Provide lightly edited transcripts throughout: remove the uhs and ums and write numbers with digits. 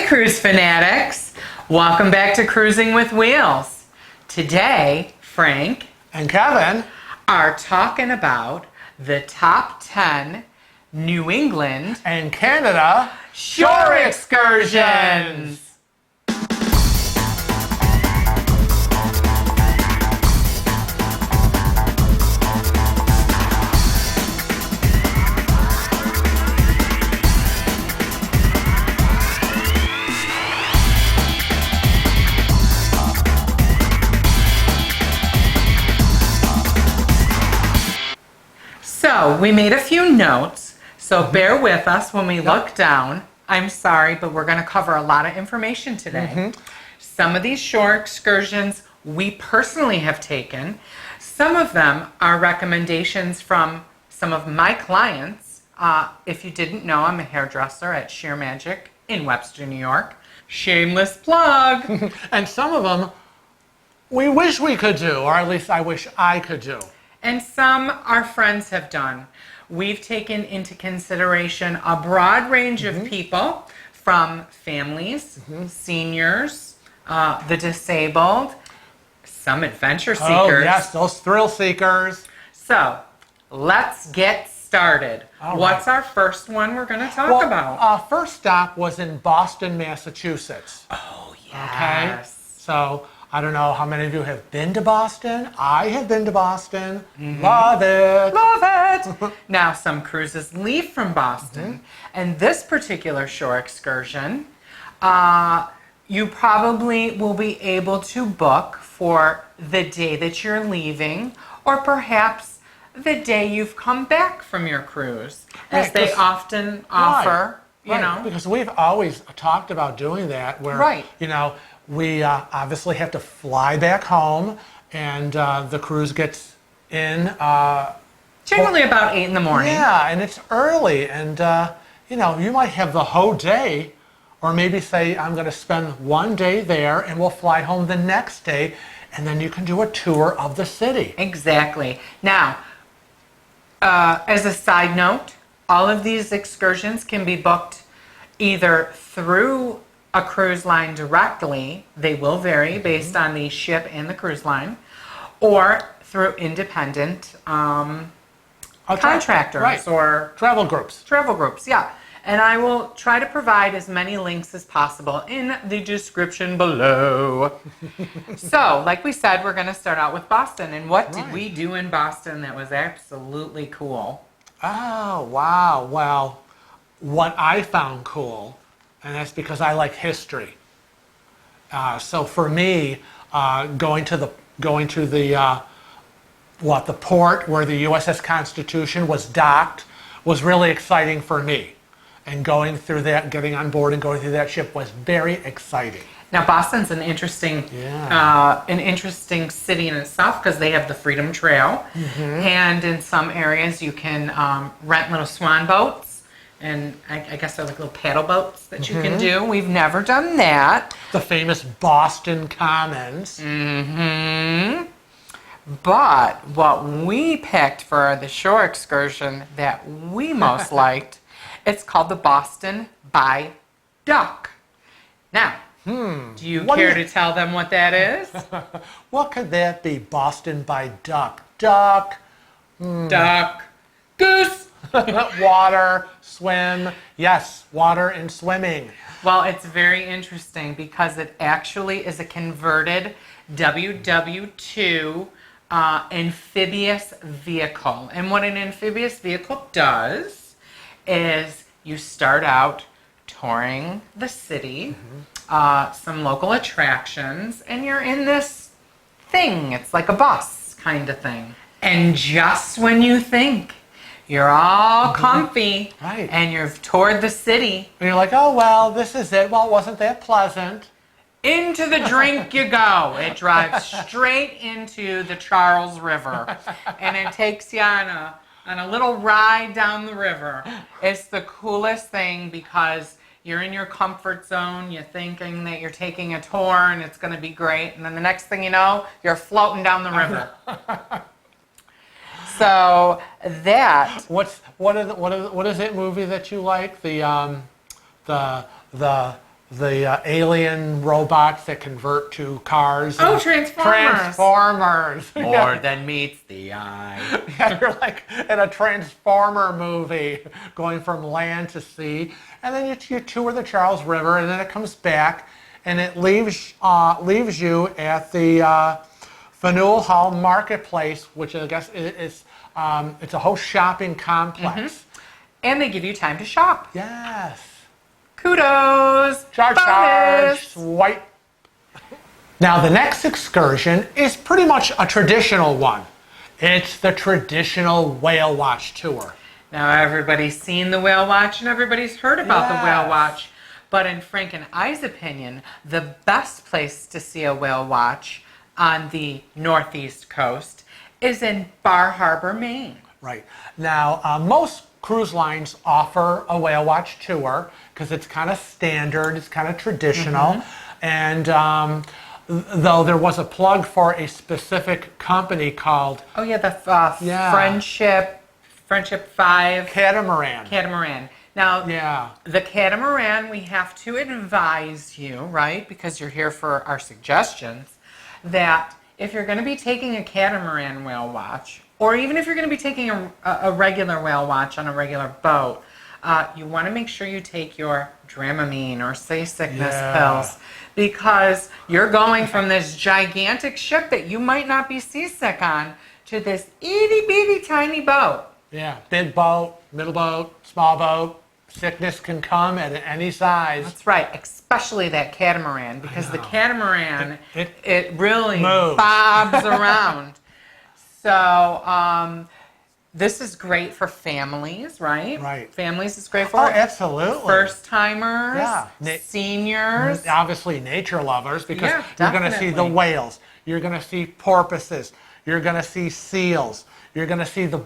cruise fanatics. Welcome back to Cruising with Wheels. Today, Frank and Kevin are talking about the top 10 New England and Canada shore excursions. So we made a few notes, so bear with us when we look down. I'm sorry, but we're going to cover a lot of information today. Some of these shore excursions we personally have taken. Some of them are recommendations from some of my clients. If you didn't know, I'm a hairdresser at Sheer Magic in Webster, New York. Shameless plug. And some of them we wish we could do, or at least I wish I could do. And some our friends have done. We've taken into consideration a broad range of people, from families, seniors, the disabled, some adventure seekers. Oh yes, those thrill seekers. So let's get started. What's our first one we're going to talk about? First stop was in Boston, Massachusetts. Oh, yes. Okay, so I don't know how many of you have been to Boston. I have been to Boston. Love it. Love it. Now, some cruises leave from Boston, and this particular shore excursion, you probably will be able to book for the day that you're leaving, or perhaps the day you've come back from your cruise, as they often offer, you know. Because we've always talked about doing that, where, you know, we obviously have to fly back home, and the cruise gets in. Generally about 8 in the morning. Yeah, and it's early, and you know, you might have the whole day, or maybe say, I'm going to spend one day there, and we'll fly home the next day, and then you can do a tour of the city. Exactly. Now, as a side note, all of these excursions can be booked either through a cruise line directly. They will vary based on the ship and the cruise line, or through independent contractors or travel groups. Travel groups, yeah. And I will try to provide as many links as possible in the description below. So, like we said, we're going to start out with Boston. And what did we do in Boston that was absolutely cool? Oh, wow. Well, what I found cool, and that's because I like history. So for me, going to the port where the USS Constitution was docked was really exciting for me. And going through that, getting on board and going through that ship was very exciting. Now, Boston's an interesting city in itself, because they have the Freedom Trail, and in some areas you can rent little swan boats, and I guess they're like little paddle boats that you can do. We've never done that. The famous Boston Commons. But what we picked for the shore excursion that we most liked, it's called the Boston by Duck. Now, do you care to tell them what that is? What could that be? Boston by Duck. Duck. Duck. Goose. Water. Swim. Yes, water and swimming. Well, it's very interesting because it actually is a converted WW2 amphibious vehicle. And what an amphibious vehicle does is you start out touring the city, some local attractions, and you're in this thing. It's like a bus kind of thing. And just when you think you're all comfy and you've toured the city, and you're like, oh, well, this is it. Well, it wasn't that pleasant. Into the drink you go. It drives straight into the Charles River, and it takes you on a little ride down the river. It's the coolest thing because you're in your comfort zone. You're thinking that you're taking a tour and it's going to be great, and then the next thing you know, you're floating down the river. So that what is that movie that you like? The alien robots that convert to cars. Oh, and Transformers. Transformers. More than meets the eye. Yeah, you're like in a Transformer movie going from land to sea. And then you tour the Charles River, and then it comes back, and it leaves you at the Faneuil Hall Marketplace, which I guess is it's a whole shopping complex. And they give you time to shop. Yes. Kudos. Charge, Bonus. swipe. Now the next excursion is pretty much a traditional one. It's the traditional whale watch tour. Now everybody's seen the whale watch and everybody's heard about the whale Yes. watch. But in Frank and I's opinion, the best place to see a whale watch on the northeast coast is in Bar Harbor, Maine. Right. Now, most cruise lines offer a whale watch tour because it's kind of standard, it's kind of traditional. And though there was a plug for a specific company called Oh yeah, the Yeah. Friendship 5 Catamaran. catamaran. Now, Yeah. the catamaran, we have to advise you, right, because you're here for our suggestions, that if you're going to be taking a catamaran whale watch, or even if you're going to be taking a regular whale watch on a regular boat, you want to make sure you take your Dramamine or seasickness Yeah. pills, because you're going from this gigantic ship that you might not be seasick on to this itty bitty tiny boat. Yeah. Big boat, middle boat, small boat. Sickness can come at any size. That's right, especially that catamaran, because the catamaran, It it really moves. bobs around. So this is great for families, right? Right. Families is great Oh, for absolutely. first timers, Yeah. seniors. Obviously nature lovers, because Yeah, you're going to see the definitely. whales, you're going to see porpoises, you're going to see seals, you're going to see the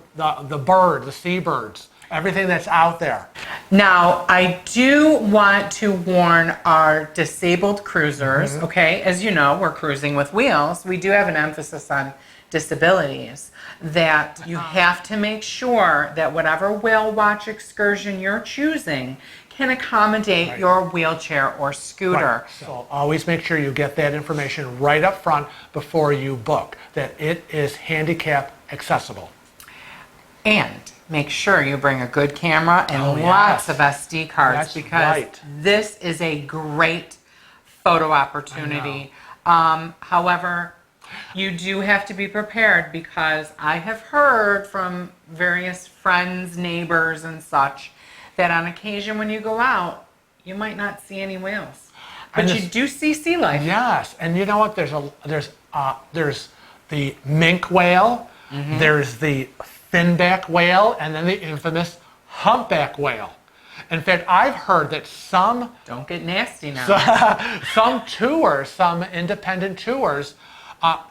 bird, the seabirds, everything that's out there. Now, I do want to warn our disabled cruisers, okay? As you know, we're cruising with wheels. We do have an emphasis on disabilities, that you have to make sure that whatever whale watch excursion you're choosing can accommodate Right. your wheelchair or scooter. So always make sure you get that information right up front before you book, that it is handicap accessible. And make sure you bring a good camera and Oh, lots yes. of SD cards, That's because right. this is a great photo opportunity. However, you do have to be prepared, because I have heard from various friends, neighbors, and such that on occasion when you go out, you might not see any whales, but And you this- do see sea life. Yes, and you know what? There's the minke whale, there's the finback whale, and then the infamous humpback whale. In fact, I've heard that some Don't get nasty now. some independent tours,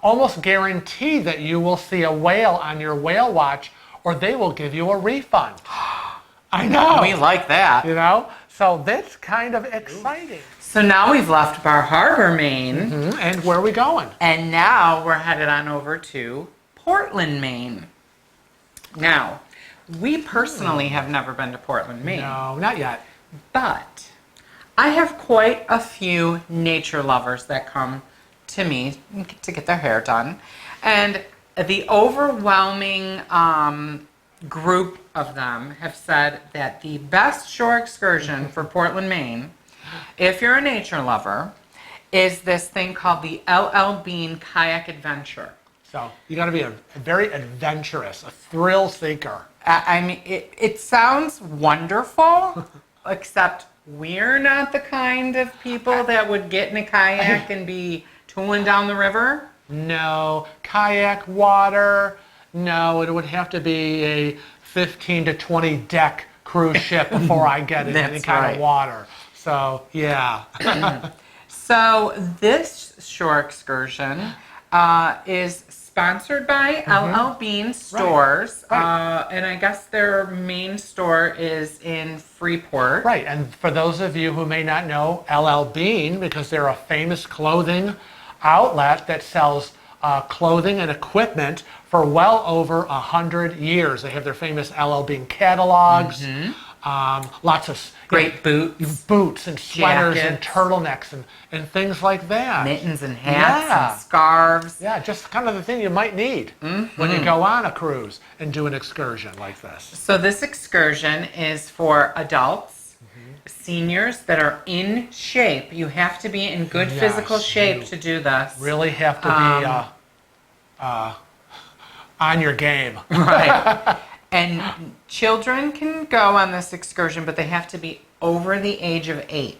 almost guarantee that you will see a whale on your whale watch, or they will give you a refund. I know. We like that. You know, so that's kind of exciting. So now we've left Bar Harbor, Maine. And where are we going? And now we're headed on over to Portland, Maine. Now, we personally have never been to Portland, Maine, No, not yet. but I have quite a few nature lovers that come to me to get their hair done. And the overwhelming group of them have said that the best shore excursion for Portland, Maine, if you're a nature lover, is this thing called the LL Bean Kayak Adventure. So you got to be a very adventurous, a thrill seeker. I mean, it sounds wonderful, except we're not the kind of people that would get in a kayak and be tooling down the river. No kayak, water. No, it would have to be a 15 to 20 deck cruise ship before I get in any That's kind right. of water. So yeah. So this shore excursion is sponsored by LL Bean Stores, Right. and I guess their main store is in Freeport. Right, and for those of you who may not know LL Bean, because they're a famous clothing outlet that sells clothing and equipment for well over 100 years. They have their famous LL Bean catalogs. lots of Great boots, boots and sweaters and jackets. turtlenecks and things like that. mittens and hats Yeah. and scarves. Yeah, just kind of the thing you might need when you go on a cruise and do an excursion like this. So this excursion is for adults, seniors that are in shape. You have to be in good Yes, physical shape you to do this. Really have to be on your game. Right. And children can go on this excursion, but they have to be over the age of 8.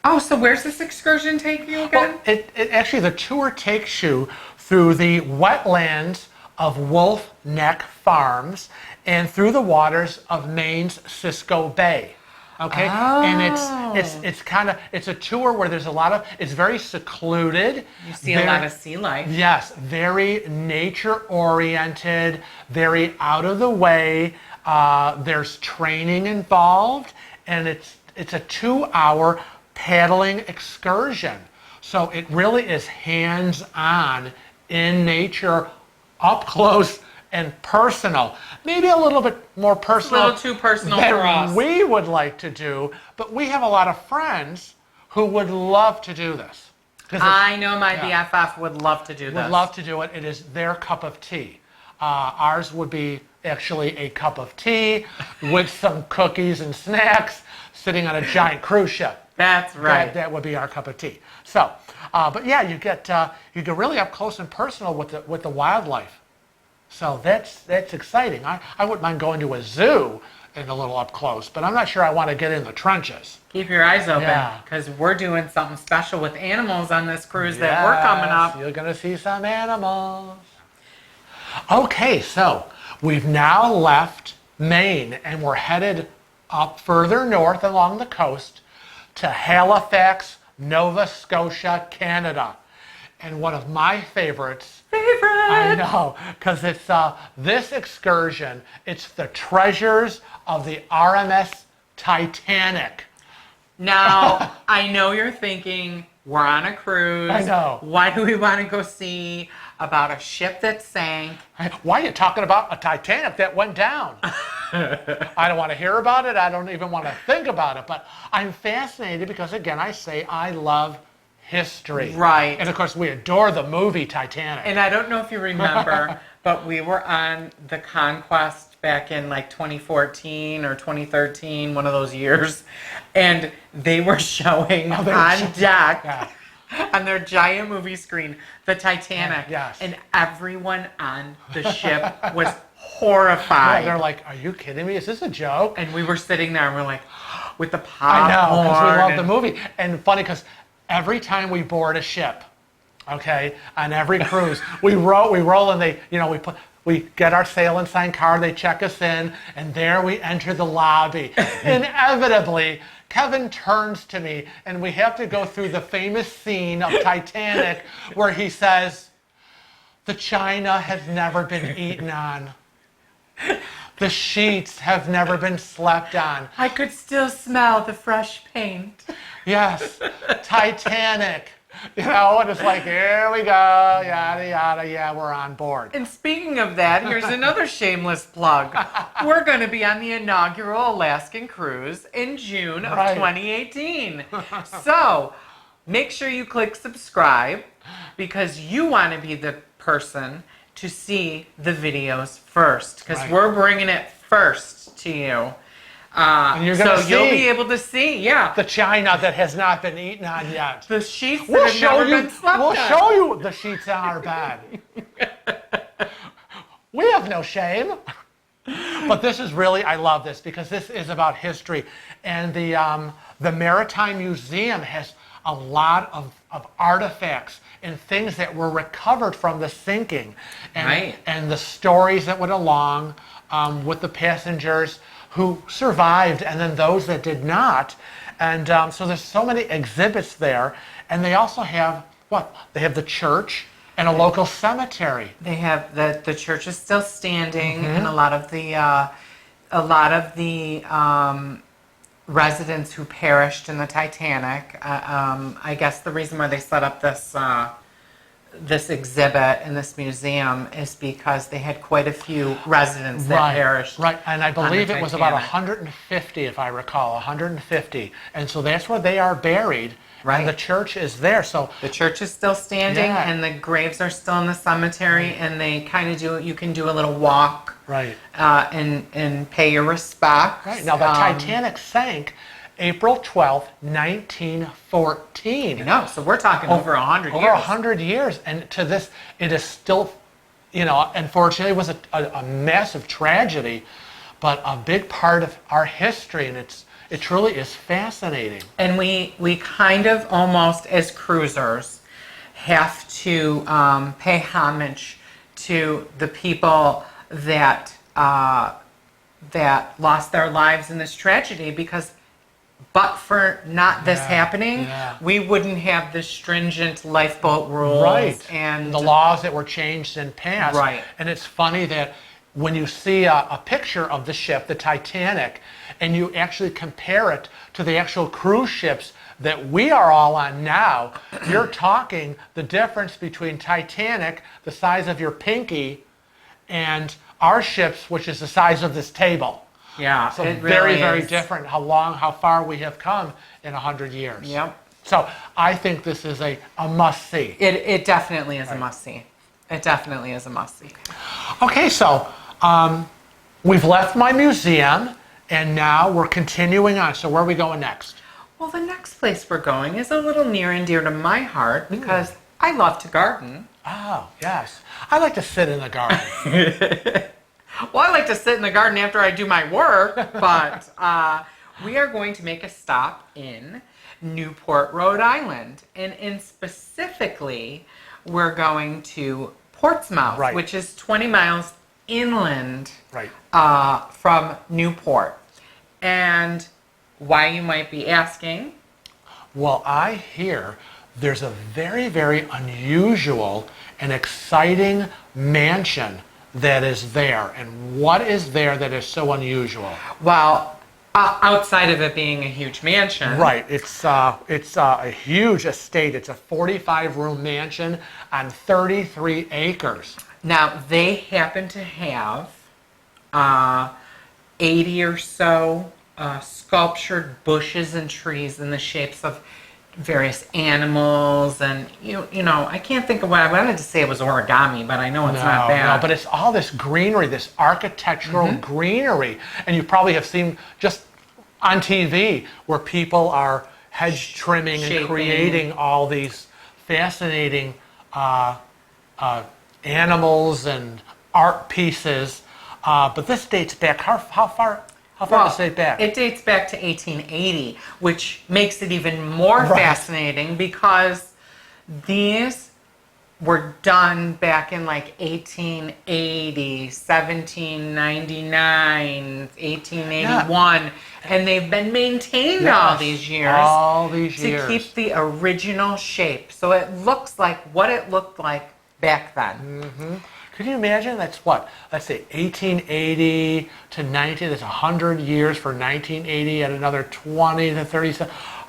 Oh, so where's this excursion take you again? Well, it actually, the tour takes you through the wetlands of Wolf Neck Farms and through the waters of Maine's Cisco Bay. Okay, and it's kind of, it's a tour where there's a lot of, it's very secluded. You see a lot of sea life. Yes, very nature oriented, very out of the way. There's training involved, and it's a 2-hour paddling excursion. So it really is hands-on in nature, up close and personal. Maybe a little bit more personal. A little too personal than for us. we would like to do, but we have a lot of friends who would love to do this. 'Cause I know my BFF would love to do this. would love to do it. It is their cup of tea. Ours would be actually a cup of tea with some cookies and snacks sitting on a giant cruise ship. That's right. That would be our cup of tea. So, but yeah, you get really up close and personal with the wildlife. So that's exciting. I wouldn't mind going to a zoo and a little up close, but I'm not sure I want to get in the trenches. Keep your eyes open, Yeah. because we're doing something special with animals on this cruise that we're coming up. You're going to see some animals. Okay, so we've now left Maine and we're headed up further north along the coast to Halifax, Nova Scotia, Canada. And one of my favorites, I know, because it's this excursion, it's the treasures of the RMS Titanic. Now, I know you're thinking, we're on a cruise. I know. Why do we want to go see about a ship that sank? Why are you talking about a Titanic that went down? I don't want to hear about it. I don't even want to think about it. But I'm fascinated because, again, I say I love history. Right. And, of course, we adore the movie Titanic. And I don't know if you remember, but we were on the Conquest back in like 2014 or 2013, one of those years, and they were showing on deck, on their giant movie screen, the Titanic. Yes. And everyone on the ship was horrified. They're like, are you kidding me? Is this a joke? And we were sitting there and we're like, with the I know, because we popcorn. love the movie. And funny, because every time we board a ship, okay, on every cruise, we roll and they, we get our sail and sign card, they check us in, and there we enter the lobby. Inevitably, Kevin turns to me, and we have to go through the famous scene of Titanic where he says, the china has never been eaten on. The sheets have never been slept on. I could still smell the fresh paint. Yes, Titanic. And it's like, here we go, yada, yada, yeah, we're on board. And speaking of that, here's another shameless plug. We're going to be on the inaugural Alaskan cruise in June of 2018. So make sure you click subscribe because you want to be the person to see the videos first because we're bringing it first to you. And you're gonna you'll be able to see, the china that has not been eaten on yet. the sheets that have never been slept We'll on. show you the sheets on our bed. We have no shame. But this is really, I love this because this is about history. And the Maritime Museum has a lot of artifacts and things that were recovered from the sinking. And the stories that went along with the passengers who survived and then those that did not. And so there's so many exhibits there. And they also have, They have the church and a local cemetery. They have the church is still standing, and a lot of the residents who perished in the Titanic. I guess the reason why they set up this exhibit in this museum is because they had quite a few residents that perished. Right, and I believe the it was about Titanic. 150, if I recall, 150. And so that's where they are buried. Right. And the church is there. So The church is still standing, Yeah. and the graves are still in the cemetery, and they kind of you can do a little walk, Right. and pay your respects. Right. Now, the Titanic sank April 12th, 1914. No, so we're talking over 100 Over years. 100 years. And to this, it is still, unfortunately, it was a massive tragedy, but a big part of our history. And it truly is fascinating. And we kind of almost, as cruisers, have to pay homage to the people that that lost their lives in this tragedy, because but for not this happening, we wouldn't have the stringent lifeboat rules. Right. And the laws that were changed and passed. Right. And it's funny that when you see a picture of the ship, the Titanic, and you actually compare it to the actual cruise ships that we are all on now, you're talking the difference between Titanic, the size of your pinky, and our ships, which is the size of this table. Yeah, So it very, really very is. different how far we have come in 100 years. Yep. So I think this is a must-see. It definitely is a must-see. It definitely is a must-see. Okay, so we've left my museum, and now we're continuing on. So where are we going next? Well, the next place we're going is a little near and dear to my heart because I love to garden. Oh, yes. I like to sit in the garden. Well, I like to sit in the garden after I do my work, but we are going to make a stop in Newport, Rhode Island. And specifically, we're going to Portsmouth, Right. which is 20 miles inland Right. from Newport. And why, you might be asking? Well, I hear there's a very, very unusual and exciting mansion that is there. And what is there that is so unusual? Well, outside of it being a huge mansion. Right. It's a huge estate. It's a 45-room mansion on 33 acres. Now, they happen to have 80 or so sculptured bushes and trees in the shapes of various animals, and you know, I can't think of what I wanted to say. It was origami, but I know it's not that. No, but it's all this greenery, this architectural greenery, and you probably have seen just on TV where people are hedge trimming and Shaping. creating all these fascinating animals and art pieces. But this dates back how far? How far does it date back? It dates back to 1880, which makes it even more Right. fascinating because these were done back in like 1880, 1799, 1881, and they've been maintained all Yes, these years. all these to years. keep the original shape. So it looks like what it looked like back then. Could you imagine? That's what? Let's say 1880 to 19. That's 100 years for 1980, and another 20 to 30,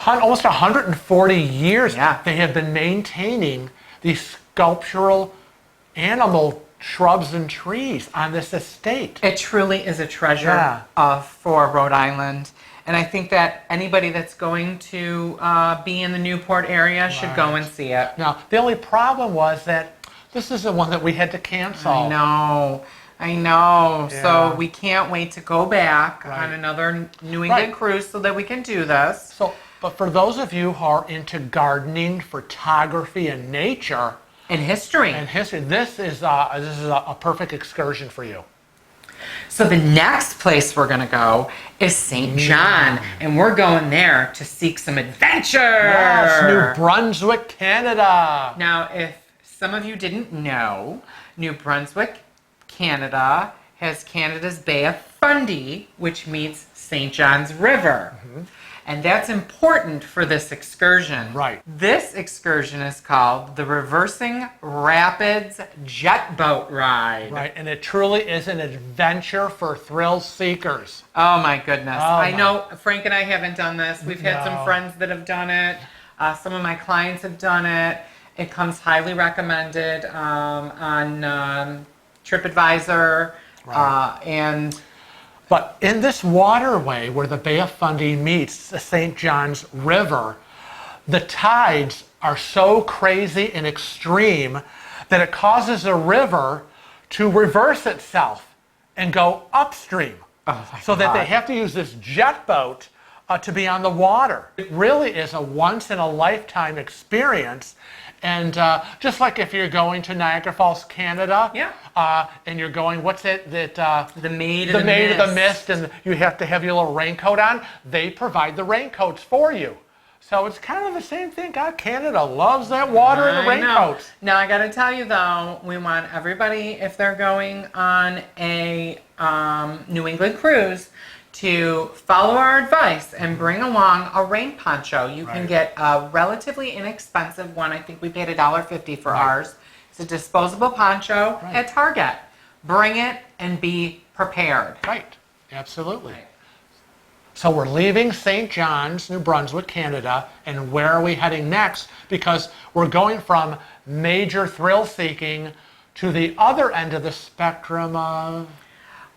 almost 140 years. Yeah. They have been maintaining these sculptural animal shrubs and trees on this estate. It truly is a treasure for Rhode Island. And I think that anybody that's going to be in the Newport area should go and see it. Now, the only problem was that this is the one that we had to cancel. I know. Yeah. So we can't wait to go back Right. on another New England Right. cruise so that we can do this. So, but for those of you who are into gardening, photography, and nature, And history. and history, this is a perfect excursion for you. So the next place we're going to go is St. John. And we're going there to seek some adventure. Yes, New Brunswick, Canada. Now, if some of you didn't know, New Brunswick, Canada, has Canada's Bay of Fundy, which meets St. John's River. And that's important for this excursion. Right. This excursion is called the Reversing Rapids Jet Boat Ride. Right, and it truly is an adventure for thrill seekers. Oh my goodness. I my. know Frank and I haven't done this. We've had some No. friends that have done it. Some of my clients have done it. It comes highly recommended on TripAdvisor. And But in this waterway where the Bay of Fundy meets the St. Johns River, the tides are so crazy and extreme that it causes the river to reverse itself and go upstream. So that they have to use this jet boat to be on the water. It really is a once in a lifetime experience. And just like if you're going to Niagara Falls, Canada, and you're going, what's it that the Maid of the Mist, and you have to have your little raincoat on. They provide the raincoats for you. So it's kind of the same thing. God, Canada loves that water and the raincoats. Now I got to tell you though, we want everybody, if they're going on a New England cruise, to follow our advice and bring along a rain poncho. You can get a relatively inexpensive one. I think we paid $1.50 for ours. It's a disposable poncho at Target. Bring it and be prepared. Right, absolutely. So we're leaving St. John's, New Brunswick, Canada, and where are we heading next? Because we're going from major thrill seeking to the other end of the spectrum of...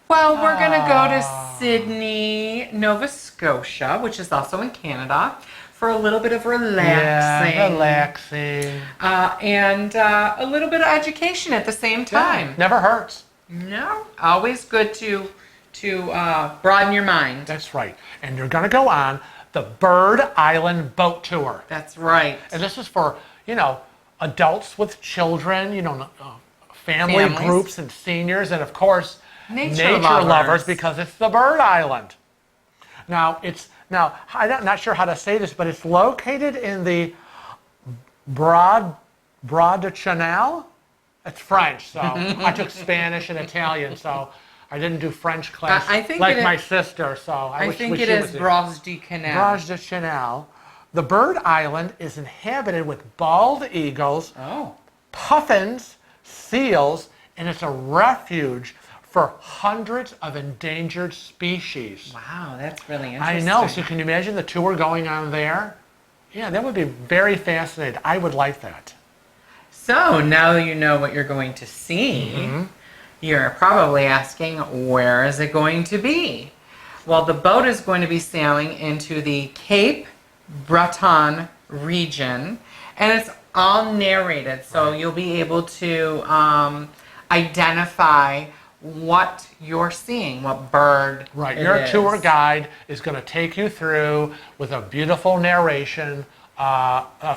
Well, we're going to go to Sydney, Nova Scotia, which is also in Canada, for a little bit of relaxing. Yeah, relaxing. And a little bit of education at the same time. Yeah, never hurts. No, always good to broaden your mind. That's right. And you're going to go on the Bird Island Boat Tour. That's right. And this is for, adults with children, family Families. groups and seniors, and of course, Nature lovers, lovers. because it's the Bird Island. Now, I'm not sure how to say this, but it's located in the Broad de Chanel. It's French, so I took Spanish and Italian, so I didn't do French class I think like it my is- sister. So I wish think she it is was there. Bras du Canal. Broad de Chanel. The Bird Island is inhabited with bald eagles, Oh. puffins, seals, and it's a refuge for hundreds of endangered species. Wow, that's really I interesting. know. So can you imagine the tour going on there? Yeah, that would be very fascinating. I would like that. So now you know what you're going to see. You're probably asking, where is it going to be? Well, the boat is going to be sailing into the Cape Breton region, and it's all narrated, so you'll be able to identify what you're seeing, what bird Right. it Your is. tour guide is going to take you through with a beautiful narration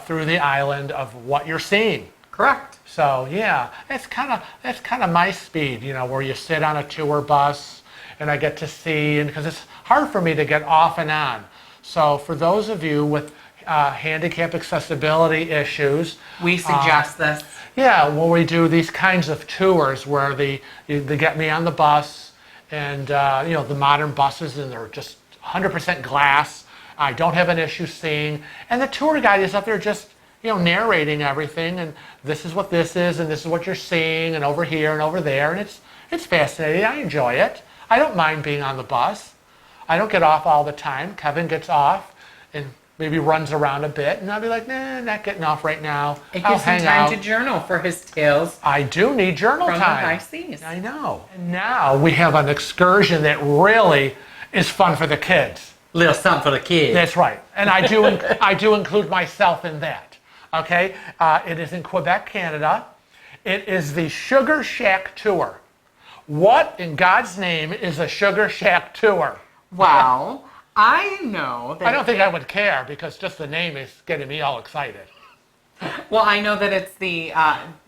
through the island of what you're seeing. Correct. So yeah, that's kind of my speed, where you sit on a tour bus and I get to see, and because it's hard for me to get off and on. So for those of you with handicap accessibility issues, We suggest this. yeah, when we do these kinds of tours where they get me on the bus, and the modern buses, and they're just 100% glass. I don't have an issue seeing, and the tour guide is up there just narrating everything, and this is what this is, and this is what you're seeing, and over here and over there, and it's fascinating. I enjoy it. I don't mind being on the bus. I don't get off all the time. Kevin gets off and maybe runs around a bit, and I'll be like, nah, not getting off right now. It I'll gives him hang time out. to journal for his tales I do need journal from the time. high seas. I know. And now we have an excursion that really is fun for the kids. Little something for the kids. That's right. And I do include myself in that. Okay? It is in Quebec, Canada. It is the Sugar Shack Tour. What in God's name is a Sugar Shack Tour? Well, I know that. I don't think I would care because just the name is getting me all excited. Well, I know that it's the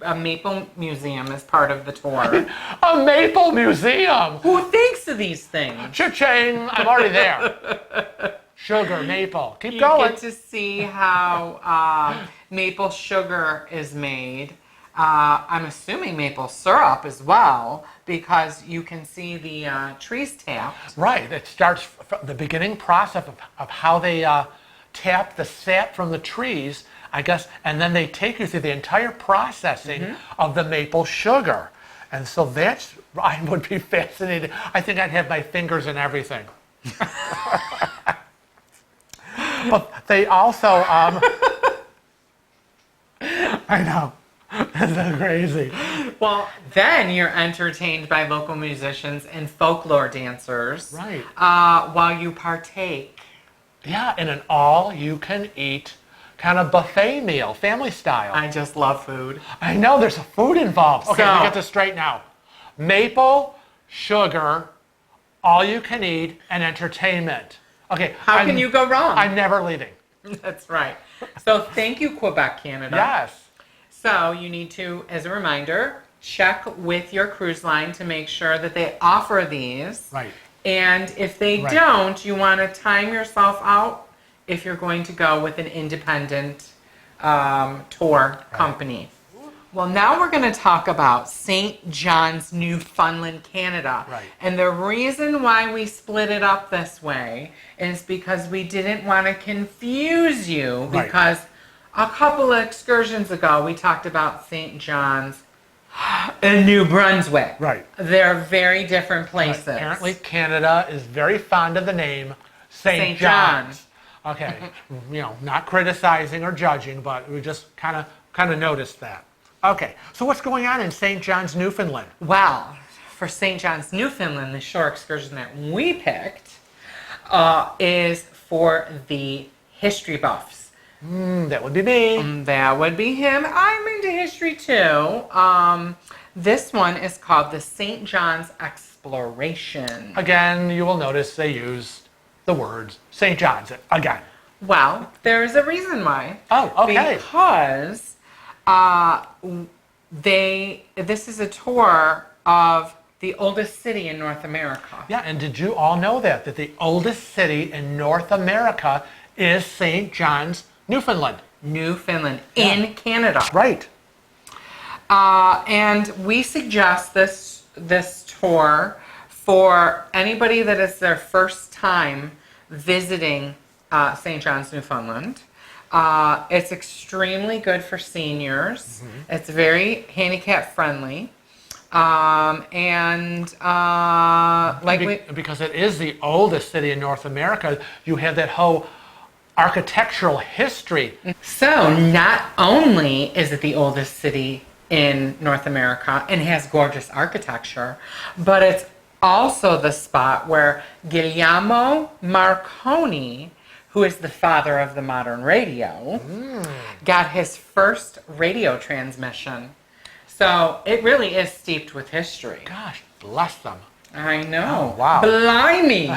a Maple Museum is part of the tour. A Maple Museum! Who thinks of these things? Cha-ching! I'm already there. Sugar, maple. Keep You going. get to see how maple sugar is made. I'm assuming maple syrup as well, because you can see the trees tapped. Right. It starts from the beginning process of how they tap the sap from the trees, I guess, and then they take you through the entire processing of the maple sugar. And so I would be fascinated. I think I'd have my fingers in everything. But they also, I know. That's crazy. Well, then you're entertained by local musicians and folklore dancers. Right. While you partake. Yeah, in an all-you-can-eat kind of buffet meal, family style. I just love food. I know there's a food involved. Okay, let me So- get this straight now. Maple, sugar, all-you-can-eat, and entertainment. Okay. How can you go wrong? I'm never leaving. That's right. So thank you, Quebec, Canada. Yes. So you need to, as a reminder, check with your cruise line to make sure that they offer these. Right. And if they Right. don't, you want to time yourself out if you're going to go with an independent tour company. Well, now we're going to talk about St. John's, Newfoundland, Canada. Right. And the reason why we split it up this way is because we didn't want to confuse you, Right. because a couple of excursions ago we talked about St. John's and New Brunswick. Right. They're very different places. Apparently, Canada is very fond of the name St. St. John's. Okay, not criticizing or judging, but we just kind of noticed that. Okay, so what's going on in St. John's, Newfoundland? Well, for St. John's, Newfoundland, the shore excursion that we picked is for the history buffs. That would be me. That would be him. I'm into history too. This one is called the St. John's Exploration. Again, you will notice they used the words St. John's again. Well, there's a reason why. Oh, okay. Because this is a tour of the oldest city in North America. Yeah, and did you all know that the oldest city in North America is St. John's, Newfoundland? Newfoundland, in Canada. Right. And we suggest this tour for anybody that is their first time visiting St. John's, Newfoundland. It's extremely good for seniors. It's very handicap friendly. Because it is the oldest city in North America, you have that whole architectural history. So not only is it the oldest city in North America and has gorgeous architecture, but it's also the spot where Guglielmo Marconi, who is the father of the modern radio, got his first radio transmission. So it really is steeped with history. Gosh, bless them. I know. Oh, wow. Blimey.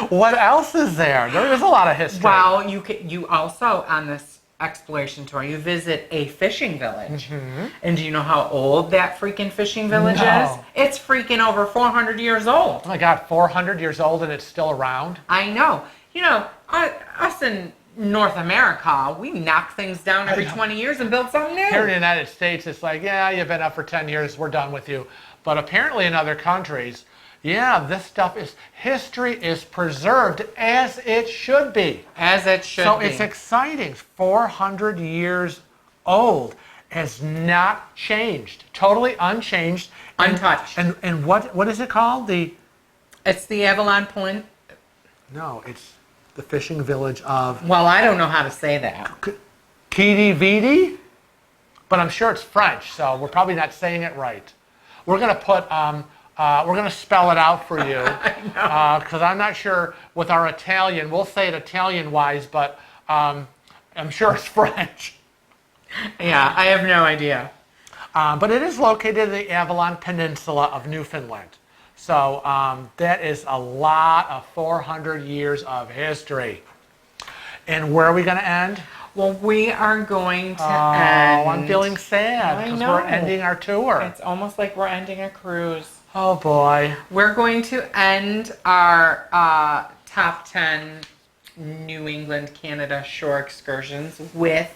What else is there? There is a lot of history. Well, you also, on this exploration tour, you visit a fishing village. And do you know how old that freaking fishing village No. is? It's freaking over 400 years old. Oh my God, 400 years old and it's still around? I know. You know, us in North America, we knock things down every 20 years and build something new. Here in the United States, it's like, yeah, you've been up for 10 years, we're done with you. But apparently in other countries, yeah, this stuff history is preserved as it should be. As it should So be. it's exciting. 400 years old has not changed. Totally unchanged. Untouched. And what is it called? It's the Avalon Point. No, it's the fishing village of Well, I don't know how to say that. Kidividi, but I'm sure it's French, so we're probably not saying it right. We're gonna put we're gonna spell it out for you because I'm not sure with our Italian. We'll say it Italian-wise, but I'm sure it's French. Yeah, I have no idea. But it is located in the Avalon Peninsula of Newfoundland. So that is a lot of 400 years of history. And where are we going to end? Well, we are going to Oh, end. I'm feeling sad I because know. we're ending our tour. It's almost like we're ending a cruise. Oh boy. We're going to end our top 10 New England, Canada shore excursions with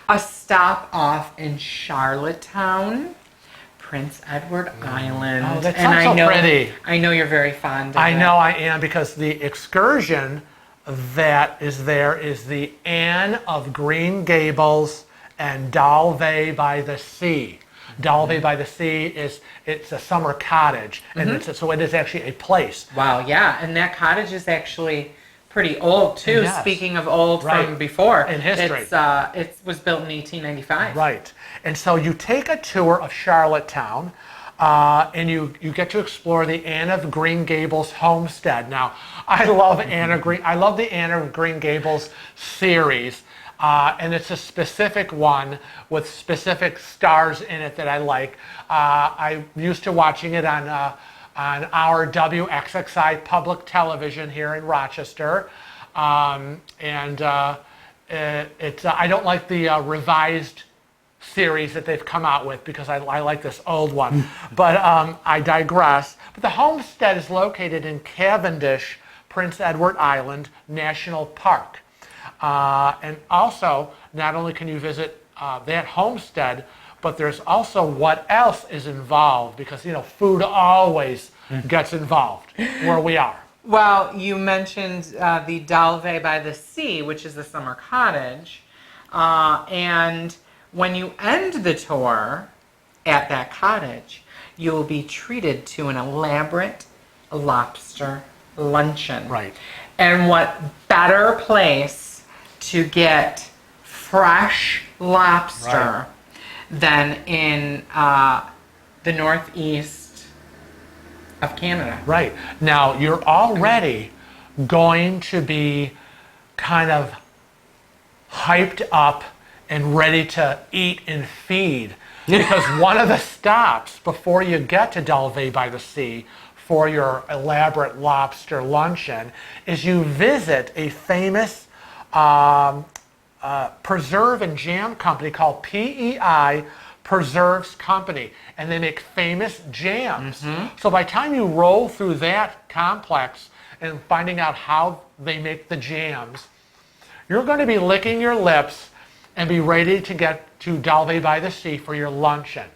a stop off in Charlottetown, Prince Edward Island. Oh, that And sounds so I know, pretty. I know you're very fond of I it. know I am because the excursion that is there is the Anne of Green Gables and Dalvey by the Sea. Dalvey by the Sea it's a summer cottage, and so it is actually a place. Wow, yeah, and that cottage is actually pretty old too. Yes. Speaking of old Right. from before, In history. It was built in 1895. Right. And so you take a tour of Charlottetown, and you get to explore the Anne of Green Gables homestead. Now, I love the Anne of Green Gables series. And it's a specific one with specific stars in it that I like. I'm used to watching it on our WXXI public television here in Rochester. I don't like the revised series that they've come out with because I like this old one. But I digress. But the homestead is located in Cavendish, Prince Edward Island National Park. And also, not only can you visit that homestead, but there's also what else is involved because, food always gets involved where we are. Well, you mentioned the Dalve by the Sea, which is the summer cottage. And when you end the tour at that cottage, you will be treated to an elaborate lobster luncheon. Right. And what better place to get fresh lobster than in the northeast of Canada. Right. Now, you're already going to be kind of hyped up and ready to eat and feed because one of the stops before you get to Dalve by the Sea for your elaborate lobster luncheon is you visit a famous preserve and jam company called PEI Preserves Company, and they make famous jams. So by the time you roll through that complex and finding out how they make the jams, you're going to be licking your lips and be ready to get to Dalve by the Sea for your luncheon.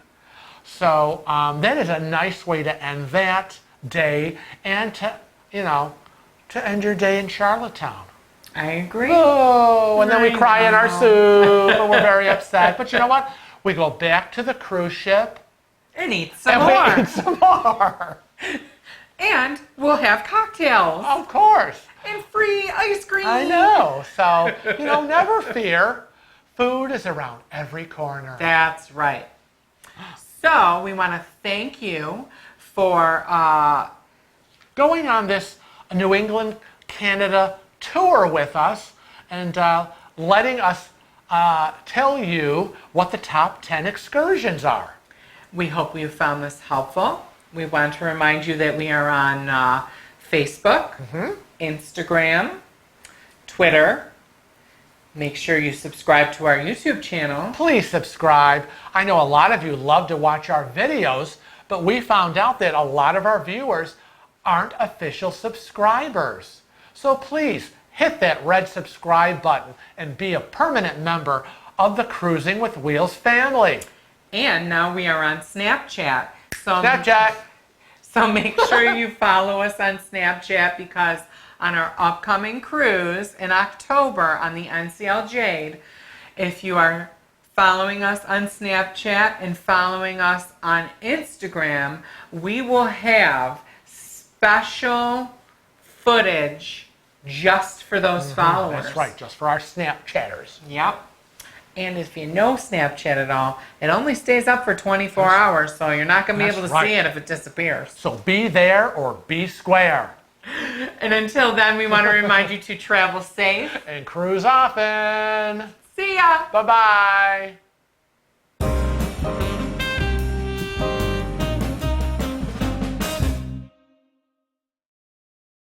So that is a nice way to end that day and to end your day in Charlottetown. I agree. Oh, and then we I cry in our know. soup and we're very upset. But you know what? We go back to the cruise ship And eat some and more. we eat some more. And we'll have cocktails. Of course. And free ice cream. I know. So, never fear. Food is around every corner. That's right. So we want to thank you for Going on this New England, Canada tour with us and letting us tell you what the top 10 excursions are. we hope you found this helpful. We want to remind you that we are on Facebook, Instagram, Twitter. Make sure you subscribe to our YouTube channel. Please subscribe. I know a lot of you love to watch our videos, but we found out that a lot of our viewers aren't official subscribers. So please hit that red subscribe button and be a permanent member of the Cruising with Wheels family. And now we are on Snapchat. Snapchat. So make sure you follow us on Snapchat because on our upcoming cruise in October on the NCL Jade, if you are following us on Snapchat and following us on Instagram, we will have special footage just for those followers. That's right, just for our Snapchatters. Yep. And if you know Snapchat at all, it only stays up for 24 hours, so you're not going to be able to That's see right. it if it disappears. So be there or be square. And until then, we want to remind you to travel safe. And cruise often. See ya! Bye-bye.